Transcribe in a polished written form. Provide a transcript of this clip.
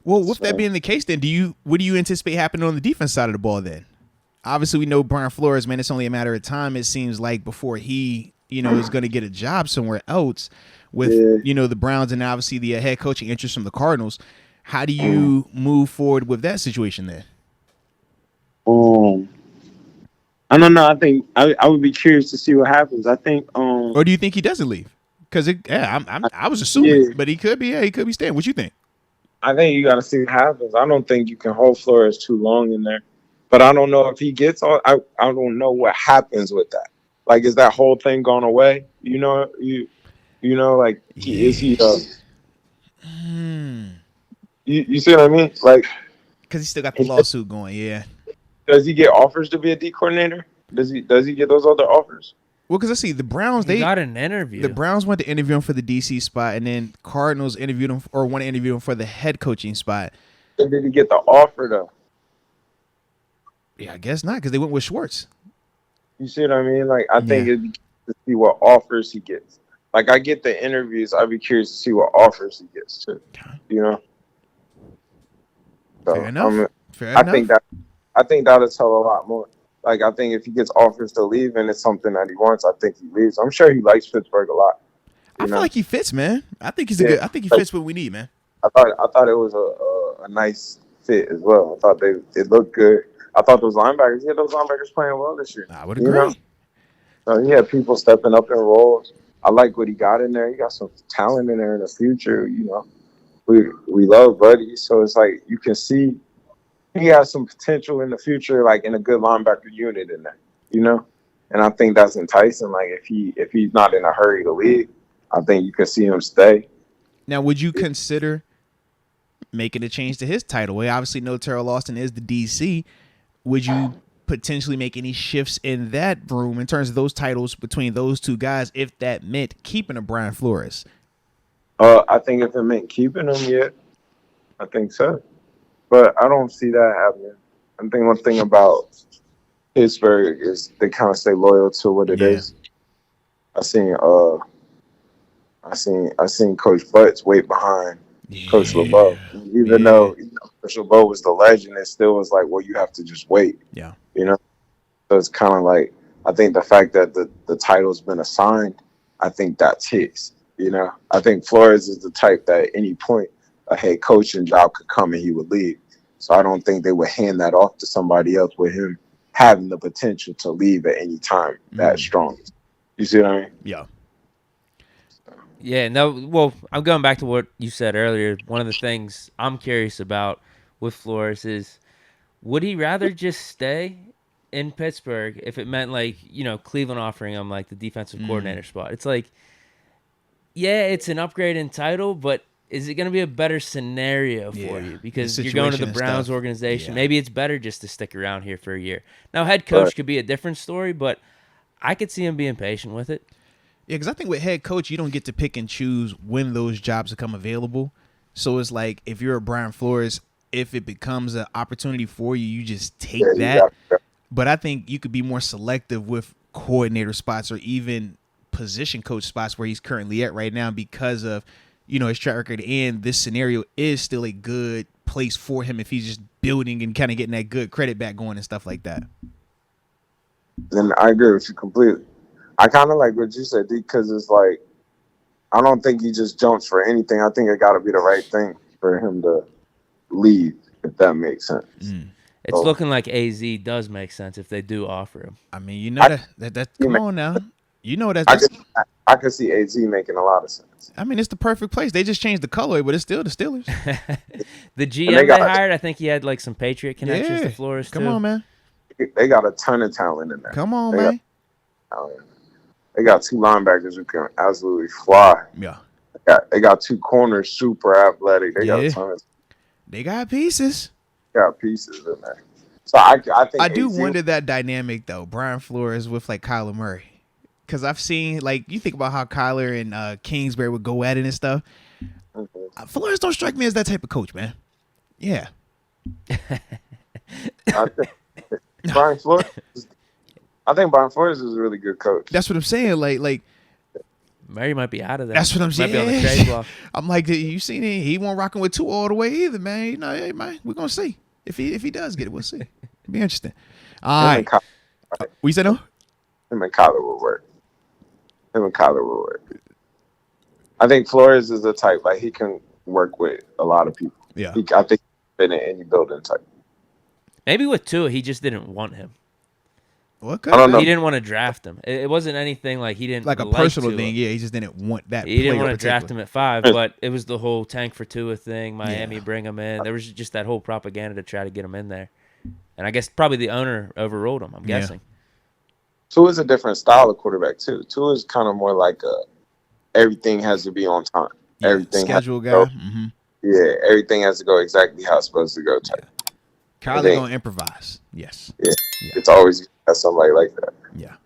Well, with that being the case, then what do you anticipate happening on the defense side of the ball then? Obviously, we know Brian Flores, man. It's only a matter of time. It seems like before he, is going to get a job somewhere else with, the Browns and obviously the head coaching interest from the Cardinals. How do you move forward with that situation there? I don't know. I think I would be curious to see what happens. I think. Or do you think he doesn't leave? Because I was assuming, but he could be. Yeah, he could be staying. What you think? I think you got to see what happens. I don't think you can hold Flores too long in there. But I don't know if he gets on. I don't know what happens with that. Like, is that whole thing gone away? Like, is he? You see what I mean? Like, because he still got the lawsuit going. Yeah. Does he get offers to be a D coordinator? Does he get those other offers? Well, because I see the Browns, they got an interview. The Browns went to interview him for the DC spot, and then Cardinals interviewed him or want to interview him for the head coaching spot. And did he get the offer though? Yeah, I guess not, because they went with Schwartz. You see what I mean? Like, I think it'd be curious to see what offers he gets. Like, I get the interviews. I'd be curious to see what offers he gets too. So, Fair enough. I think that'll tell a lot more. Like, I think if he gets offers to leave and it's something that he wants, I think he leaves. I'm sure he likes Pittsburgh a lot. I feel like he fits, man. I think he's I think he fits what we need, man. I thought it was a nice fit as well. I thought it looked good. I thought those linebackers playing well this year. I would agree. So he had people stepping up in roles. I like what he got in there. He got some talent in there in the future. We love Buddy, so it's like you can see he has some potential in the future, like in a good linebacker unit in there, And I think that's enticing. Like if he's not in a hurry to leave, I think you can see him stay. Now, would you consider making a change to his title? We obviously know Terrell Austin is the DC. Would you potentially make any shifts in that room in terms of those titles between those two guys if that meant keeping a Brian Flores? I think if it meant keeping him, yeah, I think so. But I don't see that happening. I think one thing about Pittsburgh is they kind of stay loyal to what it is. I seen Coach Butts wait behind Coach LeBeau. Even though Coach LeBeau was the legend, it still was like, well, you have to just wait. Yeah. So it's kind of like, I think the fact that the title's been assigned, I think that's his. I think Flores is the type that at any point a head coaching job could come and he would leave. So I don't think they would hand that off to somebody else with him having the potential to leave at any time that strong. You see what I mean? Yeah. Yeah, no, well, I'm going back to what you said earlier. One of the things I'm curious about with Flores is, would he rather just stay in Pittsburgh if it meant, like, Cleveland offering him, like, the defensive coordinator spot? It's like, yeah, it's an upgrade in title, but is it going to be a better scenario for you? Because you're going to the Browns organization. Yeah. Maybe it's better just to stick around here for a year. Now, head coach could be a different story, but I could see him being patient with it. Yeah, because I think with head coach, you don't get to pick and choose when those jobs become available. So it's like if you're a Brian Flores, if it becomes an opportunity for you, you just take that. But I think you could be more selective with coordinator spots or even position coach spots where he's currently at right now because of, his track record. And this scenario is still a good place for him if he's just building and kind of getting that good credit back going and stuff like that. Then I agree with you completely. I kind of like what you said, Deke, because it's like, I don't think he just jumps for anything. I think it got to be the right thing for him to leave, if that makes sense. It's looking like AZ does make sense if they do offer him. I mean, that come on now. I could see AZ making a lot of sense. I mean, it's the perfect place. They just changed the colorway, but it's still the Steelers. The GM they hired, I think he had like some Patriot connections to Flores too. Come on, man. They got a ton of talent in there. Come on, man. They got two linebackers who can absolutely fly. Yeah. They got two corners, super athletic. They got a ton of. They got pieces. Got pieces in there. So I think I do wonder that dynamic though, Brian Flores with like Kyler Murray, because I've seen like you think about how Kyler and Kingsbury would go at it and stuff. Flores don't strike me as that type of coach, man. Yeah. I think Brian Flores is a really good coach. That's what I'm saying. Like Murray might be out of there. That's what I'm Might be on the saying. trade block. I'm like, you seen it? He won't rocking with two all the way either, man. You know, hey, man, we're gonna see if he does get it. We'll see. It'll be interesting. All right. We said no. Him and Kyler will work. I think Flores is the type like he can work with a lot of people. Yeah. I think he's been in any building type. Maybe with Tua, he just didn't want him. What? I don't know. He didn't want to draft him. It wasn't anything like he didn't Like a like personal Tua. thing. Yeah, he just didn't want that. He didn't player want to draft particular. him at 5, but it was the whole tank for Tua thing. Miami Yeah. bring him in. There was just that whole propaganda to try to get him in there. And I guess probably the owner overruled him, I'm guessing. Tua's a different style of quarterback too. Tua's kind of more like everything has to be on time. Yeah, Everything schedule guy. has to go, Yeah, everything has to go exactly how it's supposed to go type. Kyler gonna improvise. Yes. Yeah. It's always got somebody like that. Yeah.